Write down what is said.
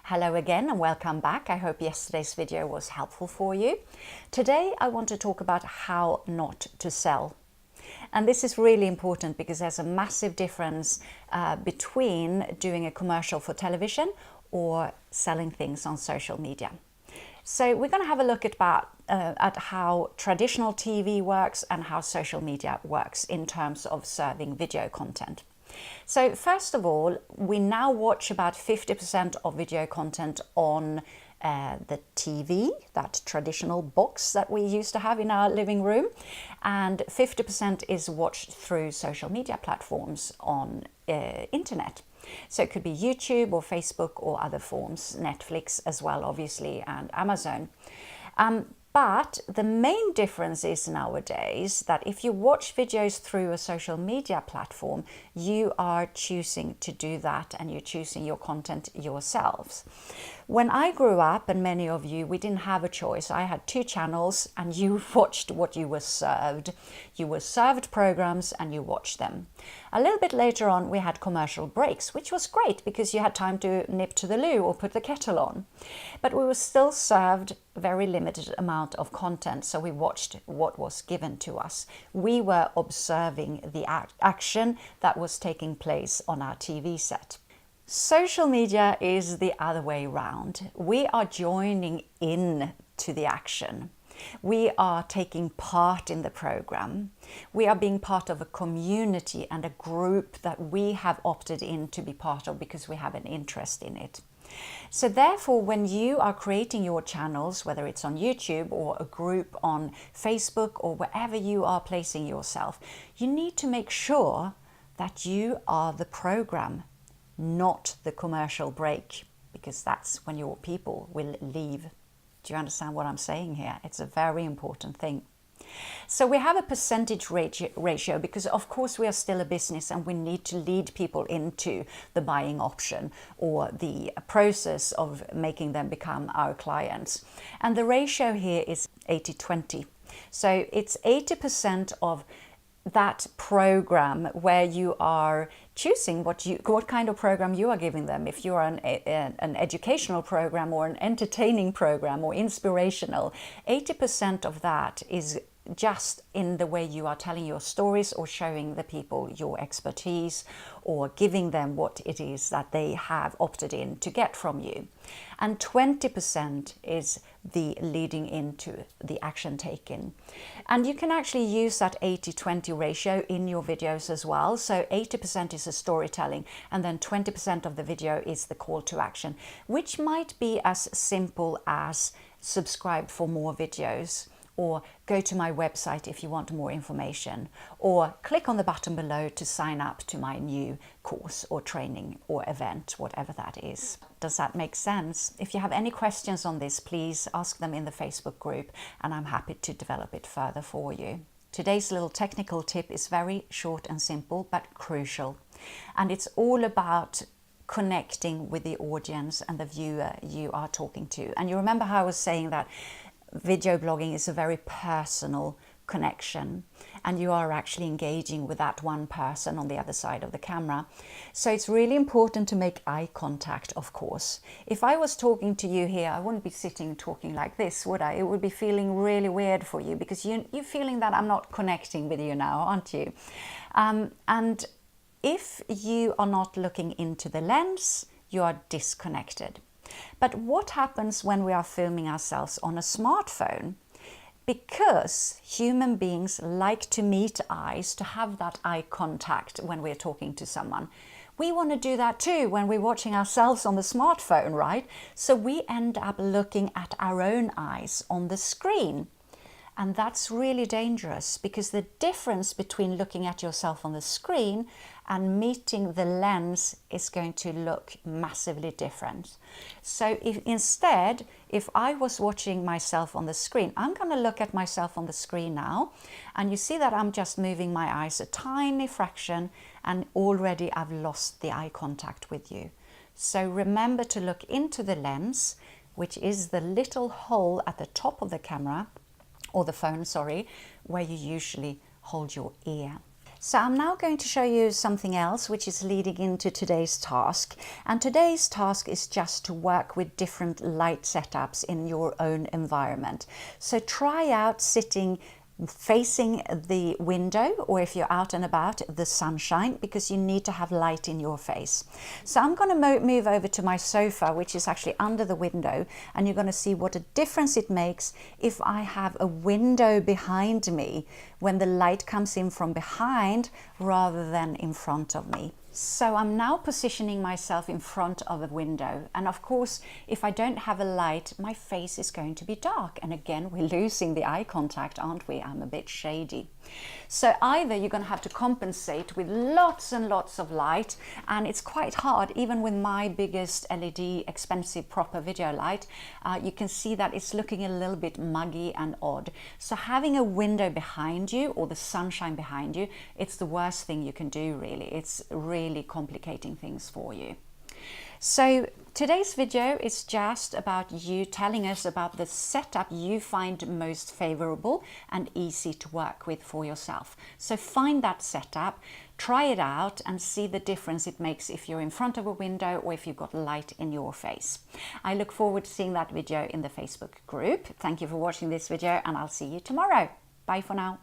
Hello again and welcome back. I hope yesterday's video was helpful for you. Today I want to talk about how not to sell. And this is really important because there's a massive difference between doing a commercial for television or selling things on social media. So we're going to have a look at how traditional TV works and how social media works in terms of serving video content. So first of all, we now watch about 50% of video content on the TV, that traditional box that we used to have in our living room, and 50% is watched through social media platforms on internet. So it could be YouTube or Facebook or other forms, Netflix as well, obviously, and Amazon. But the main difference is nowadays that if you watch videos through a social media platform, you are choosing to do that and you're choosing your content yourselves. When I grew up, and many of you, we didn't have a choice. I had 2 channels and you watched what you were served. You were served programs and you watched them. A little bit later on, we had commercial breaks, which was great because you had time to nip to the loo or put the kettle on. But we were still served a very limited amount of content, so we watched what was given to us. We were observing the action that was taking place on our TV set. Social media is the other way around. We are joining in to the action. We are taking part in the program. We are being part of a community and a group that we have opted in to be part of because we have an interest in it. So therefore, when you are creating your channels, whether it's on YouTube or a group on Facebook or wherever you are placing yourself, you need to make sure that you are the program, not the commercial break, because that's when your people will leave. Do you understand what I'm saying here? It's a very important thing. So we have a percentage ratio because of course we are still a business and we need to lead people into the buying option or the process of making them become our clients. And the ratio here is 80-20. So it's 80% of that program where you are choosing what kind of program you are giving them. If you are an educational program or an entertaining program or inspirational, 80% of that is just in the way you are telling your stories or showing the people your expertise or giving them what it is that they have opted in to get from you. And 20% is the leading into the action taken. And you can actually use that 80-20 ratio in your videos as well. So 80% is the storytelling and then 20% of the video is the call to action, which might be as simple as subscribe for more videos, or go to my website if you want more information, or click on the button below to sign up to my new course or training or event, whatever that is. Does that make sense? If you have any questions on this, please ask them in the Facebook group and I'm happy to develop it further for you. Today's little technical tip is very short and simple, but crucial. And it's all about connecting with the audience and the viewer you are talking to. And you remember how I was saying that video blogging is a very personal connection and you are actually engaging with that one person on the other side of the camera. So it's really important to make eye contact, of course. If I was talking to you here, I wouldn't be sitting talking like this, would I? It would be feeling really weird for you because you're feeling that I'm not connecting with you now, aren't you? And if you are not looking into the lens, you are disconnected. But what happens when we are filming ourselves on a smartphone? Because human beings like to meet eyes, to have that eye contact when we're talking to someone. We want to do that too when we're watching ourselves on the smartphone, right? So we end up looking at our own eyes on the screen. And that's really dangerous because the difference between looking at yourself on the screen and meeting the lens is going to look massively different. So if I was watching myself on the screen, I'm going to look at myself on the screen now. And you see that I'm just moving my eyes a tiny fraction and already I've lost the eye contact with you. So remember to look into the lens, which is the little hole at the top of the camera, or the phone, sorry, where you usually hold your ear. So I'm now going to show you something else which is leading into today's task. And today's task is just to work with different light setups in your own environment. So try out sitting facing the window, or if you're out and about, the sunshine, because you need to have light in your face. So I'm going to move over to my sofa, which is actually under the window, and you're going to see what a difference it makes if I have a window behind me, when the light comes in from behind rather than in front of me. So I'm now positioning myself in front of a window, and of course if I don't have a light, my face is going to be dark, and again we're losing the eye contact, aren't we? I'm a bit shady. So either you're going to have to compensate with lots and lots of light, and it's quite hard even with my biggest LED expensive proper video light. You can see that it's looking a little bit muggy and odd. So having a window behind you or the sunshine behind you, it's the worst thing you can do really. It's really complicating things for you. So today's video is just about you telling us about the setup you find most favorable and easy to work with for yourself. So find that setup, try it out and see the difference it makes if you're in front of a window or if you've got light in your face. I look forward to seeing that video in the Facebook group. Thank you for watching this video, and I'll see you tomorrow. Bye for now.